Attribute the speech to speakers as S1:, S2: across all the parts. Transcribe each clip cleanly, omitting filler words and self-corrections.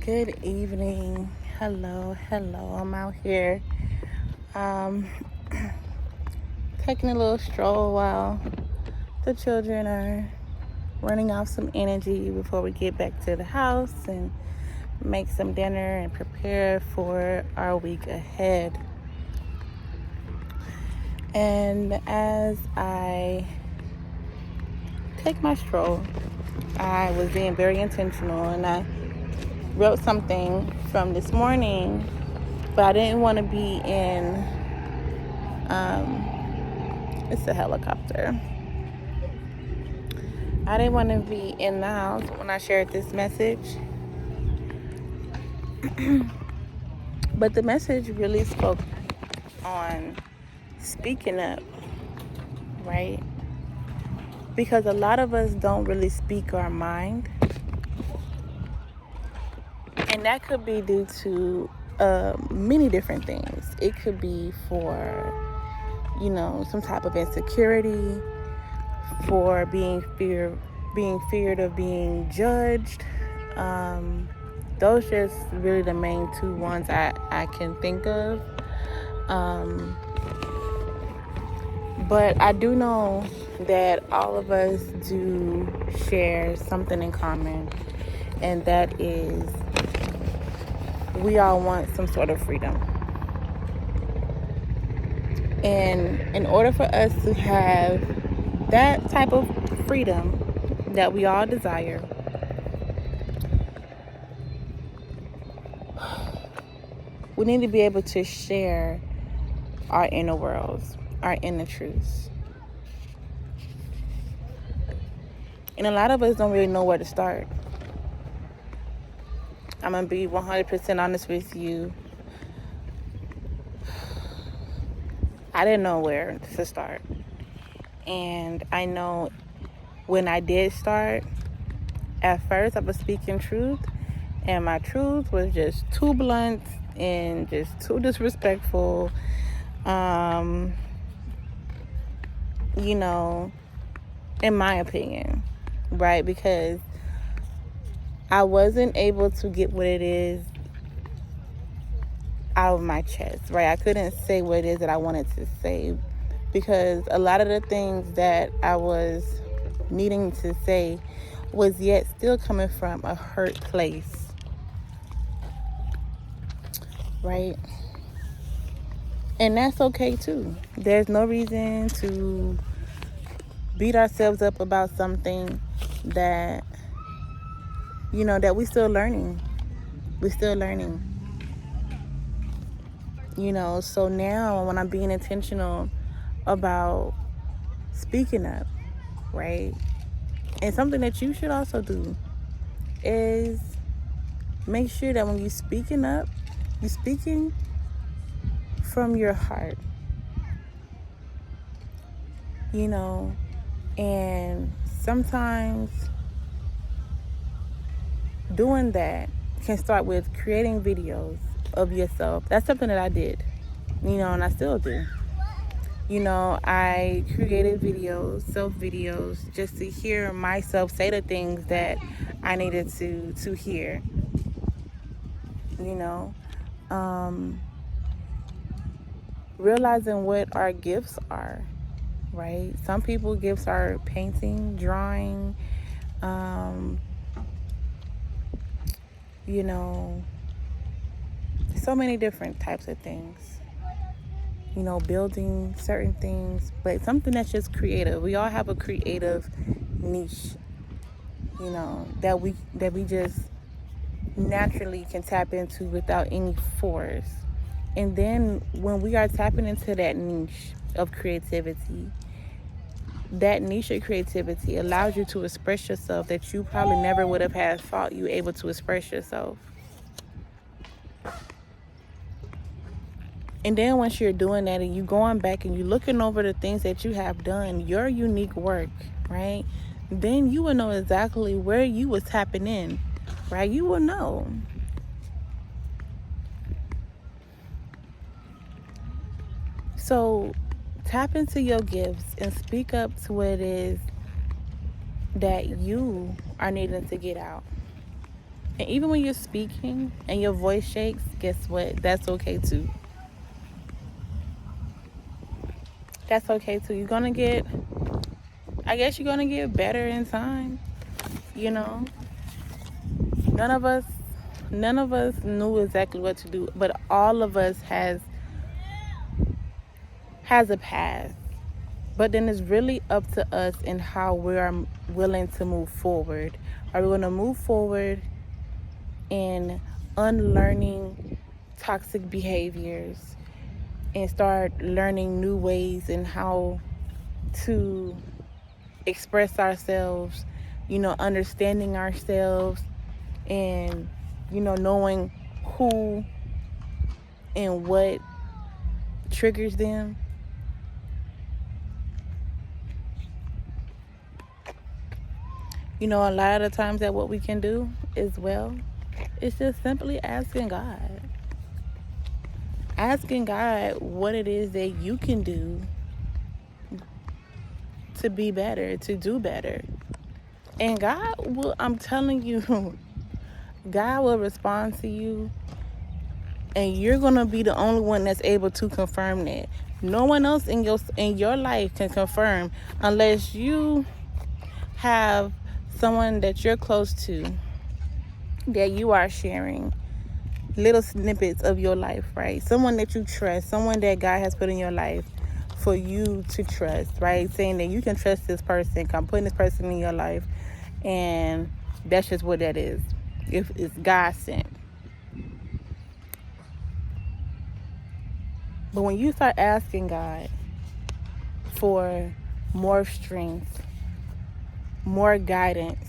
S1: Good evening. Hello. I'm out here um, taking a little stroll while the children are running off some energy before we get back to the house and make some dinner and prepare for our week ahead. And as I take my stroll, I was being very intentional and I wrote something from this morning, but I didn't want to be in, it's a helicopter. I didn't want to be in the house when I shared this message, but the message really spoke on speaking up, right? Because a lot of us don't really speak our mind, and that could be due to many different things. It could be for, some type of insecurity, for being feared of being judged. Those just really the main two ones I can think of. But I do know that all of us do share something in common, and that is we all want some sort of freedom. And in order for us to have that type of freedom that we all desire, we need to be able to share our inner worlds, our inner truths. And a lot of us don't really know where to start. I'm going to be 100% honest with you. I didn't know where to start. And I know when I did start, at first I was speaking truth, and my truth was just too blunt and just too disrespectful. In my opinion, right? Because I wasn't able to get what it is out of my chest, right? I couldn't say what it is that I wanted to say because a lot of the things that I was needing to say was yet still coming from a hurt place, right? And that's okay too. There's no reason to beat ourselves up about something that, that we're still learning. We're still learning. So now when I'm being intentional about speaking up, right? And something that you should also do is make sure that when you're speaking up, you're speaking from your heart, and sometimes doing that can start with creating videos of yourself. That's something that I did, and I still do. I created self-videos, just to hear myself say the things that I needed to hear, realizing what our gifts are, right? Some people's gifts are painting, drawing, so many different types of things. Building certain things, but something that's just creative. We all have a creative niche, that we just naturally can tap into without any force. And then when we are tapping into that niche of creativity, that niche of creativity allows you to express yourself that you probably never would have had thought you able to express yourself. And then once you're doing that and you're going back and you're looking over the things that you have done, your unique work, right? Then you will know exactly where you was tapping in, right? You will know. So tap into your gifts and speak up to what it is that you are needing to get out. And even when you're speaking and your voice shakes, guess what? That's okay too. That's okay too. I guess you're gonna get better in time. You know, none of us, none of us knew exactly what to do, but all of us has a path. But then it's really up to us and how we are willing to move forward. Are we going to move forward in unlearning toxic behaviors and start learning new ways and how to express ourselves, understanding ourselves and, knowing who and what triggers them? A lot of the times that what we can do as well is just simply asking God. Asking God what it is that you can do to be better, to do better. And God will, I'm telling you, God will respond to you, and you're going to be the only one that's able to confirm that. No one else in your life can confirm unless you have someone that you're close to that you are sharing little snippets of your life, right? Someone that you trust, someone that God has put in your life for you to trust, right? Saying that you can trust this person, come putting this person in your life, and that's just what that is. If it's God sent. But when you start asking God for more strength, more guidance,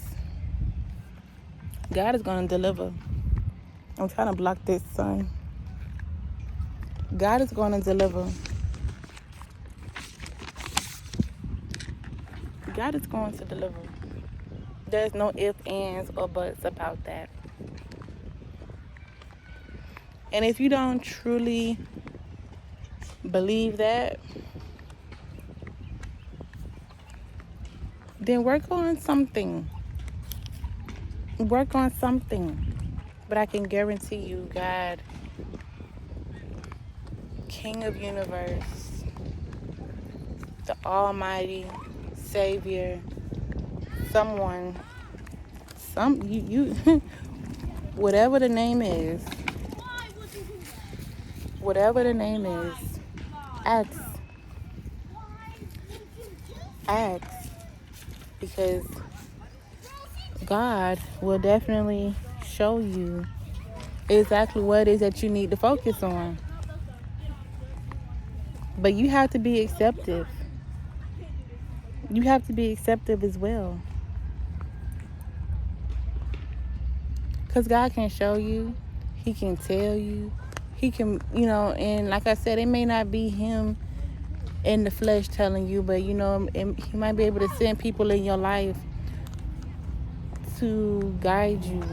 S1: God is going to deliver. I'm trying to block this sun. God is going to deliver. God is going to deliver. There's no ifs, ands, or buts about that. And if you don't truly believe that, then work on something. Work on something. But I can guarantee you, God, King of Universe, the Almighty Savior, you whatever the name is, ask, because God will definitely show you exactly what it is that you need to focus on. But you have to be acceptive. You have to be acceptive as well. Because God can show you. He can tell you. He can, and like I said, it may not be Him in the flesh telling you, but, He might be able to send people in your life to guide you.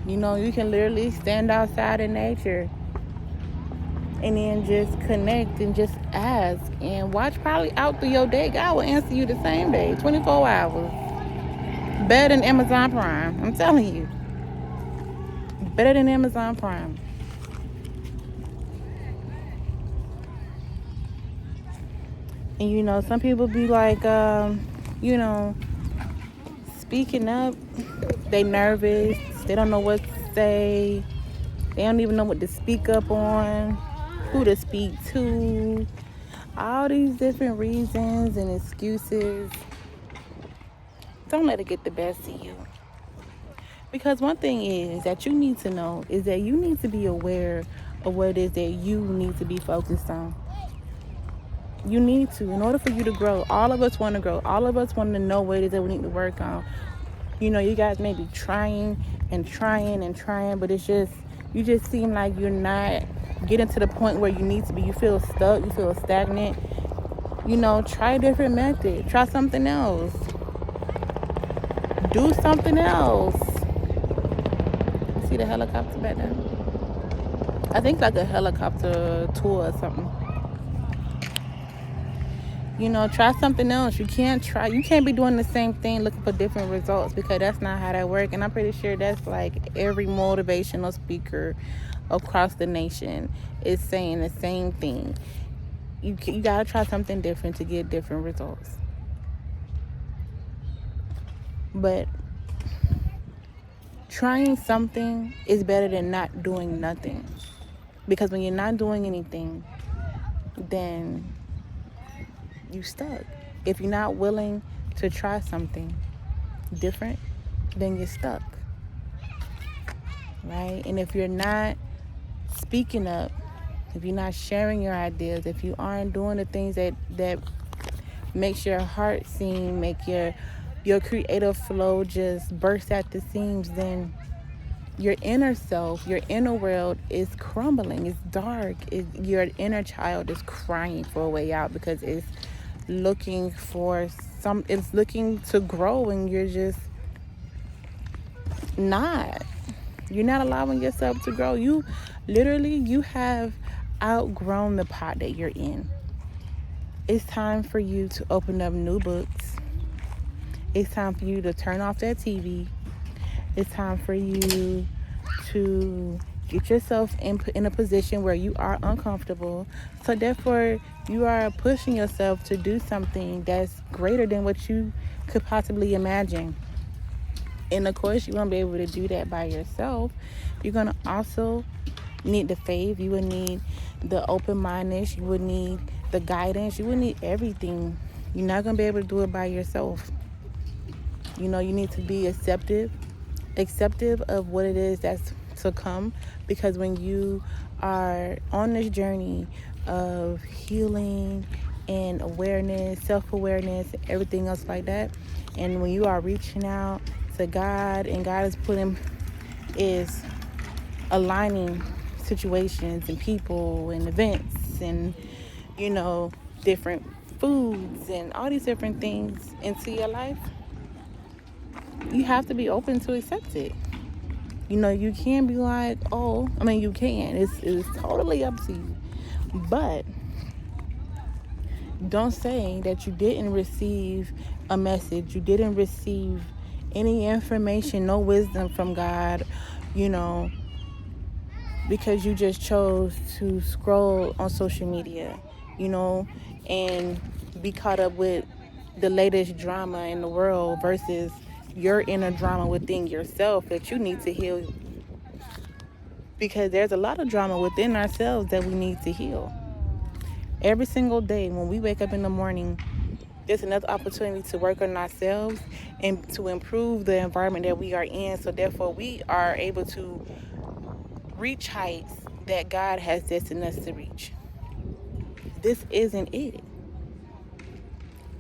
S1: You can literally stand outside in nature and then just connect and just ask and watch probably out through your day. God will answer you the same day, 24 hours. Better than Amazon Prime. I'm telling you. Better than Amazon Prime. And some people be like, speaking up. They nervous. They don't know what to say. They don't even know what to speak up on, who to speak to. All these different reasons and excuses. Don't let it get the best of you. Because one thing is that you need to know is that you need to be aware of what it is that you need to be focused on. You need to. In order for you to grow, all of us want to grow. All of us want to know what it is that we need to work on. You guys may be trying, but it's just, you just seem like you're not getting to the point where you need to be. You feel stuck. You feel stagnant. Try a different method. Try something else. Do something else. See the helicopter back there? I think like a helicopter tour or something. Try something else. You can't be doing the same thing looking for different results, because that's not how that works. And I'm pretty sure that's like every motivational speaker across the nation is saying the same thing. You gotta try something different to get different results. But trying something is better than not doing nothing. Because when you're not doing anything, then you stuck. If you're not willing to try something different, then you're stuck. Right? And if you're not speaking up, if you're not sharing your ideas, if you aren't doing the things that makes your heart sing, make your creative flow just burst at the seams, then your inner self, your inner world is crumbling. It's dark. Your inner child is crying for a way out, because it's looking to grow, and you're just not. You're not allowing yourself to grow. You have outgrown the pot that you're in. It's time for you to open up new books. It's time for you to turn off that TV. It's time for you to get yourself in a position where you are uncomfortable. So therefore, you are pushing yourself to do something that's greater than what you could possibly imagine. And of course, you won't be able to do that by yourself. You're going to also need the faith. You would need the open-mindedness. You would need the guidance. You would need everything. You're not going to be able to do it by yourself. You need to be acceptive of what it is that's to come, because when you are on this journey of healing and awareness, self-awareness, everything else like that, and when you are reaching out to God, and God is aligning situations and people and events and different foods and all these different things into your life, you have to be open to accept it. You can be like, you can. It's totally up to you. But don't say that you didn't receive a message. You didn't receive any information, no wisdom from God, because you just chose to scroll on social media, and be caught up with the latest drama in the world versus your inner drama within yourself that you need to heal, because there's a lot of drama within ourselves that we need to heal. Every single day when we wake up in the morning, there's another opportunity to work on ourselves and to improve the environment that we are in, so therefore we are able to reach heights that God has destined us to reach. This isn't it.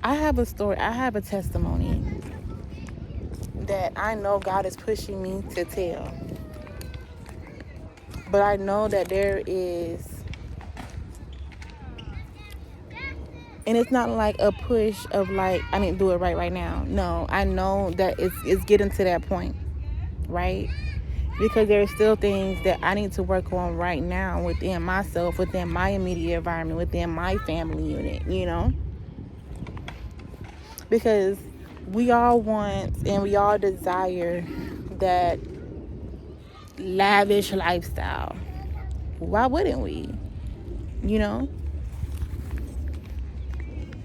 S1: I have a story, I have a testimony that I know God is pushing me to tell. But I know that there is, and it's not like a push of like, I need to do it right now. No, I know that it's getting to that point, right? Because there are still things that I need to work on right now within myself, within my immediate environment, within my family unit, Because we all want and we all desire that lavish lifestyle. Why wouldn't we?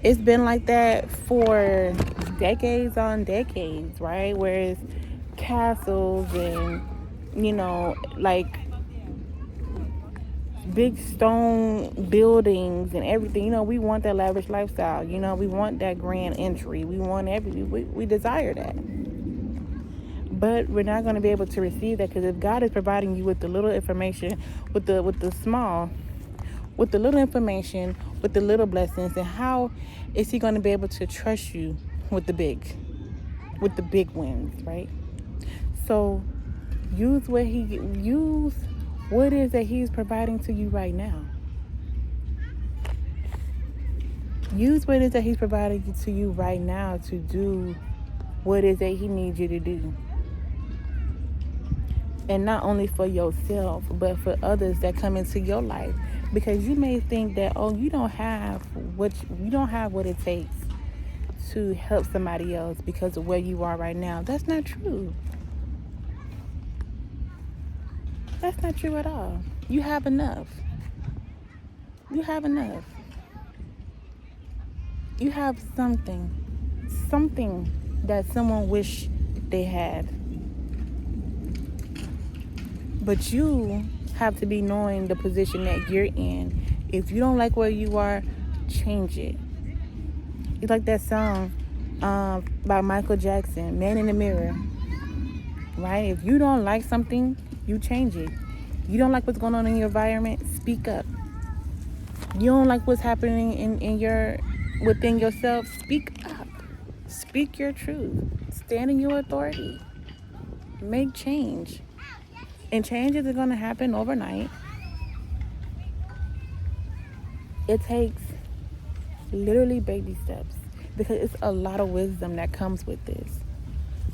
S1: It's been like that for decades on decades, right? Whereas castles and, like big stone buildings and everything, we want that lavish lifestyle. We want that grand entry. We want we desire that. But we're not going to be able to receive that, because if God is providing you with the little information, with the little information, with the little blessings, then how is he going to be able to trust you with the big wins, right? So use what it is that he's providing to you right now. Use what it is that he's providing to you right now to do what it is that he needs you to do. And not only for yourself, but for others that come into your life. Because you may think that, oh, you don't have what it takes to help somebody else because of where you are right now. That's not true. That's not true at all. You have enough. You have enough. You have something that someone wish they had. But you have to be knowing the position that you're in. If you don't like where you are, change it. It's like that song by Michael Jackson, Man in the Mirror. Right? If you don't like something, you change it. You don't like what's going on in your environment, speak up. You don't like what's happening within yourself, speak up. Speak your truth. Stand in your authority. Make change. And change isn't going to happen overnight. It takes literally baby steps, because it's a lot of wisdom that comes with this.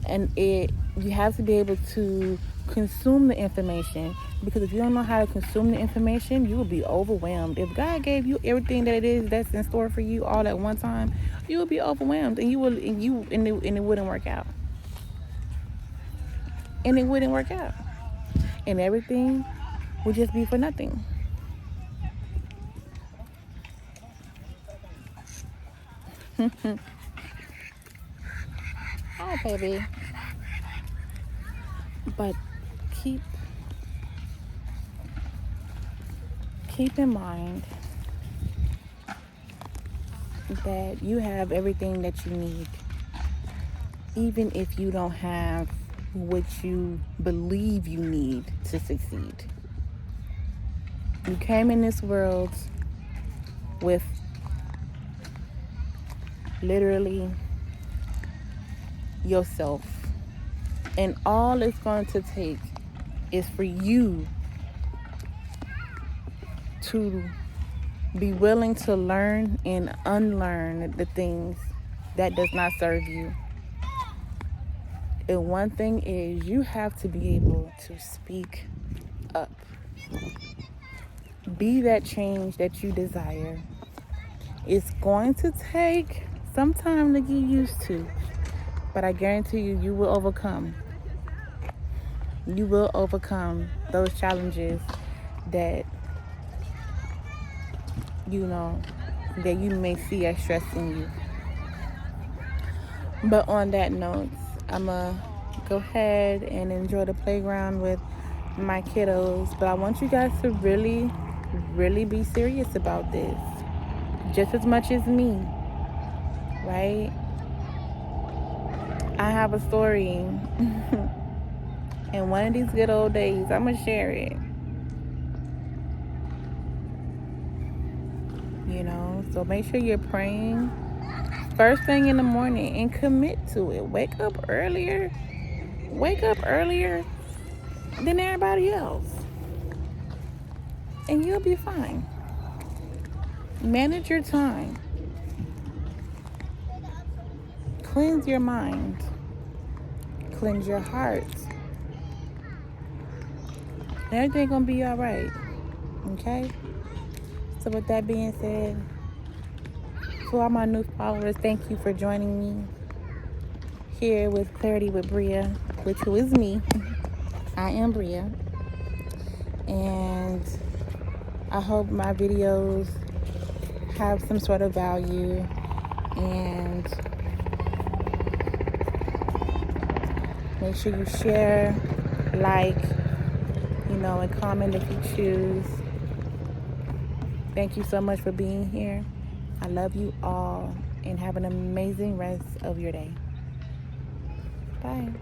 S1: And you have to be able to consume the information, because if you don't know how to consume the information, you will be overwhelmed. If God gave you everything that it is that's in store for you all at one time, you will be overwhelmed, and it wouldn't work out. And it wouldn't work out. And everything would just be for nothing. Hi, baby. But keep in mind that you have everything that you need, even if you don't have what you believe you need to succeed. You came in this world with literally yourself, and all it's going to take is for you to be willing to learn and unlearn the things that does not serve you. And one thing is, you have to be able to speak up. Be that change that you desire. It's going to take some time to get used to, but I guarantee you, you will overcome. You will overcome those challenges that that you may see as stressing you. But on that note, I'm going to go ahead and enjoy the playground with my kiddos. But I want you guys to really, really be serious about this. Just as much as me, right? I have a story. And one of these good old days, I'm going to share it. So make sure you're praying first thing in the morning and commit to it. Wake up earlier than everybody else, and you'll be fine. Manage your time. Cleanse your mind. Cleanse your heart. And everything's gonna be all right. Okay? So with that being said, to all my new followers, thank you for joining me here with Clarity with Bria, who is me. I am Bria. And I hope my videos have some sort of value, and make sure you share, like, and comment if you choose. Thank you so much for being here. I love you all, and have an amazing rest of your day. Bye.